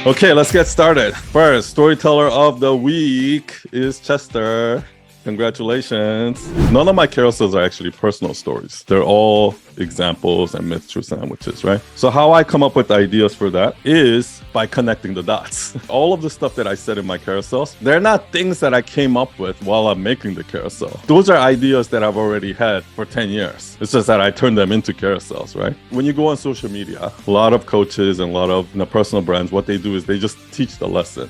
Okay, let's get started. First, storyteller of the week is Chester. Congratulations. None of my carousels are actually personal stories. They're all examples and myth truth sandwiches, right? So how I come up with ideas for that is by connecting the dots. All of the stuff that I said in my carousels, they're not things that I came up with while I'm making the carousel. Those are ideas that I've already had for 10 years. It's just that I turned them into carousels, right? When you go on social media, a lot of coaches and a lot of personal brands, what they do is they just teach the lesson,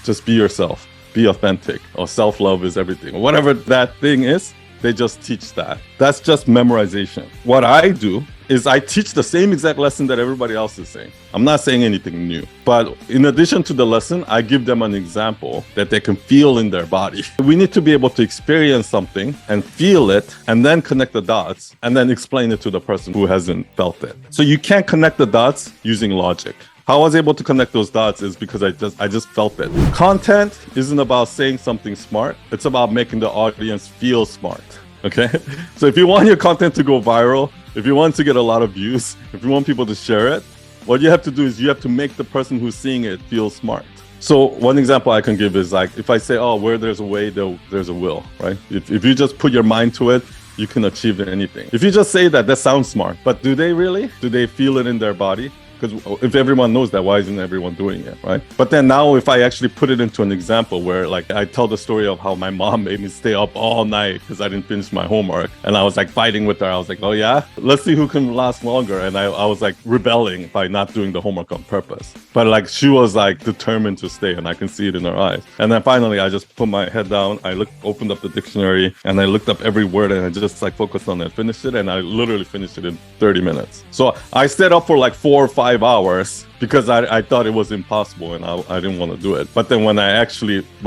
just be yourself. Be authentic, or self-love is everything, or whatever that thing is, they just teach that. That's just memorization. What I do is I teach the same exact lesson that everybody else is saying. I'm not saying anything new, but in addition to the lesson, I give them an example that they can feel in their body. We need to be able to experience something and feel it, and then connect the dots, and then explain it to the person who hasn't felt it. So you can't connect the dots using logic. How I was able to connect those dots is because I just felt it. Content isn't about saying something smart. It's about making the audience feel smart, okay? So if you want your content to go viral, if you want to get a lot of views, if you want people to share it, what you have to do is you have to make the person who's seeing it feel smart. So one example I can give is like, if I say, where there's a way, there's a will, right? If you just put your mind to it, you can achieve anything. If you just say that sounds smart, but do they really? Do they feel it in their body? Because if everyone knows that, why isn't everyone doing it, right? But then now if I actually put it into an example where like I tell the story of how my mom made me stay up all night because I didn't finish my homework, and I was like fighting with her. I was like, oh yeah, let's see who can last longer. And I was like rebelling by not doing the homework on purpose. But like she was like determined to stay, and I can see it in her eyes. And then finally I just put my head down, opened up the dictionary, and I looked up every word, and I just like focused on it, finished it, and I literally finished it in 30 minutes. So I stayed up for like 4 or 5 hours because I thought it was impossible and I didn't want to do it. But then when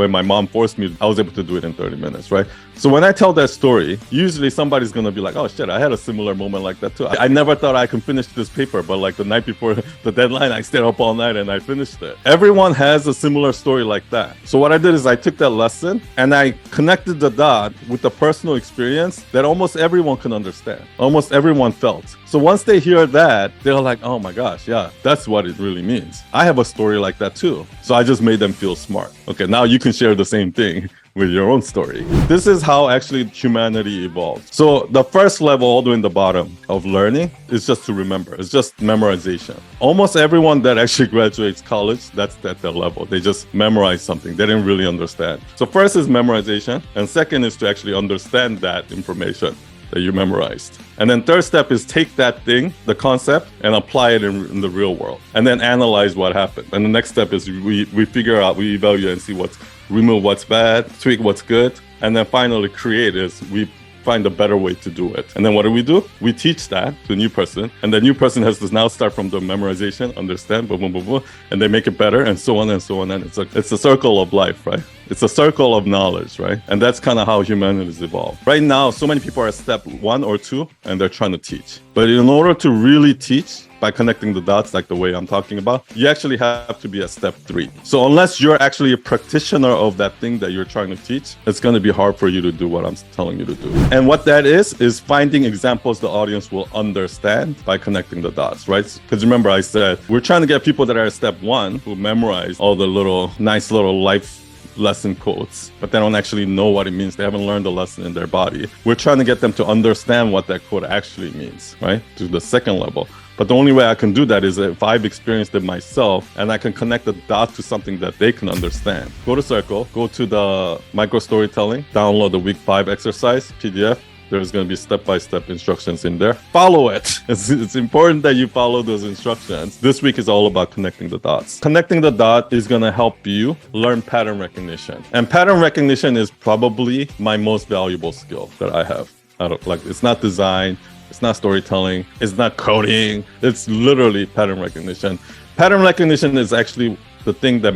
my mom forced me, I was able to do it in 30 minutes, right? So when I tell that story, usually somebody's going to be like, oh shit, I had a similar moment like that too. I never thought I could finish this paper, but like the night before the deadline, I stayed up all night and I finished it. Everyone has a similar story like that. So what I did is I took that lesson and I connected the dot with the personal experience that almost everyone can understand. Almost everyone felt. So once they hear that, they're like, oh my gosh, yeah, that's what it really means. I have a story like that too. So I just made them feel smart. Okay, now you can share the same thing with your own story. This is how actually humanity evolved. So the first level, all the way in the bottom of learning, is just to remember. It's just memorization. Almost everyone that actually graduates college, that's at their level. They just memorize something. They didn't really understand. So first is memorization, and second is to actually understand that information that you memorized. And then third step is take that thing, the concept, and apply it in the real world. And then analyze what happened. And the next step is we figure out, we evaluate and see remove what's bad, tweak what's good. And then finally create is we find a better way to do it. And then what do? We teach that to a new person. And the new person has to now start from the memorization, understand, boom, boom, boom, boom, and they make it better, and so on and so on. And it's a circle of life, right? It's a circle of knowledge, right? And that's kind of how humanity has evolved. Right now, so many people are at step 1 or 2, and they're trying to teach. But in order to really teach, by connecting the dots like the way I'm talking about, you actually have to be at step 3. So unless you're actually a practitioner of that thing that you're trying to teach, it's going to be hard for you to do what I'm telling you to do. And what that is finding examples the audience will understand by connecting the dots, right? Because remember I said, we're trying to get people that are at step 1 who memorize all the nice little life lesson quotes, but they don't actually know what it means. They haven't learned the lesson in their body. We're trying to get them to understand what that quote actually means, right? To the second level. But the only way I can do that is if I've experienced it myself and I can connect the dots to something that they can understand. Go to Circle, go to the micro storytelling, download the week 5 exercise PDF. There's going to be step-by-step instructions in there. Follow it. It's important that you follow those instructions. This week is all about connecting the dots. Connecting the dot is going to help you learn pattern recognition. And pattern recognition is probably my most valuable skill that I have. It's not design, it's not storytelling, it's not coding. It's literally pattern recognition. Pattern recognition is actually the thing that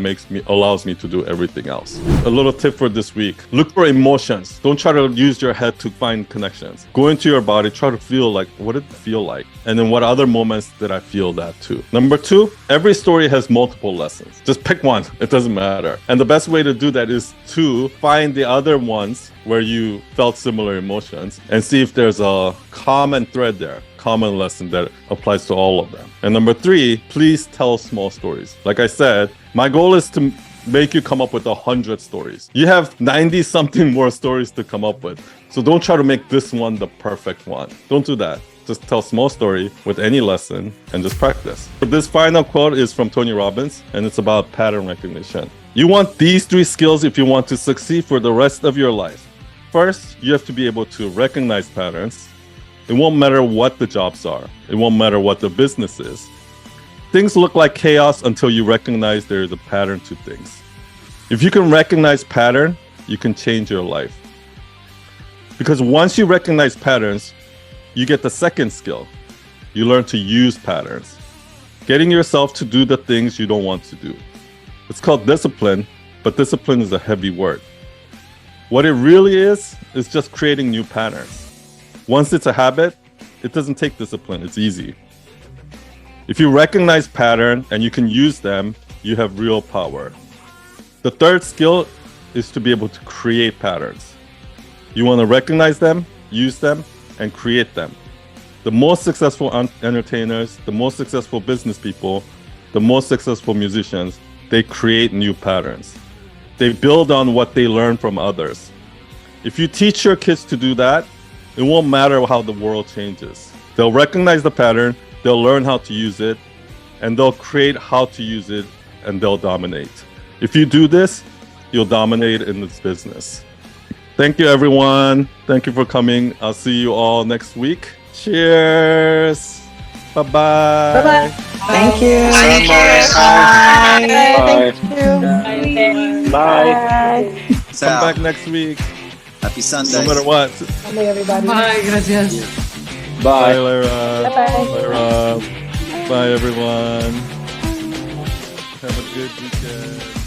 allows me to do everything else. A little tip for this week: look for emotions. Don't try to use your head to find connections. Go into your body, try to feel like, what did it feel like? And then what other moments did I feel that too? Number 2, every story has multiple lessons. Just pick one, it doesn't matter. And the best way to do that is to find the other ones where you felt similar emotions and see if there's a common thread there. common lesson that applies to all of them. And number 3, please tell small stories. Like I said, my goal is to make you come up with 100 stories. You have 90 something more stories to come up with. So don't try to make this one the perfect one. Don't do that. Just tell small story with any lesson and just practice. But this final quote is from Tony Robbins, and it's about pattern recognition. You want these 3 skills if you want to succeed for the rest of your life. First, you have to be able to recognize patterns. It won't matter what the jobs are. It won't matter what the business is. Things look like chaos until you recognize there is a pattern to things. If you can recognize pattern, you can change your life. Because once you recognize patterns, you get the second skill. You learn to use patterns, getting yourself to do the things you don't want to do. It's called discipline, but discipline is a heavy word. What it really is just creating new patterns. Once it's a habit, it doesn't take discipline. It's easy. If you recognize pattern and you can use them, you have real power. The third skill is to be able to create patterns. You want to recognize them, use them, and create them. The most successful entertainers, the most successful business people, the most successful musicians, they create new patterns. They build on what they learn from others. If you teach your kids to do that, it won't matter how the world changes. They'll recognize the pattern, they'll learn how to use it, and they'll create how to use it, and they'll dominate. If you do this, you'll dominate in this business. Thank you, everyone. Thank you for coming. I'll see you all next week. Cheers. Bye-bye. Bye-bye. Thank you. Bye. Thank you. Bye. Come back next week. Happy Sunday. No matter what. Sunday, everybody. Bye, gracias. Bye, Lyra. Bye-bye. Bye, Rob. Bye, everyone. Have a good weekend.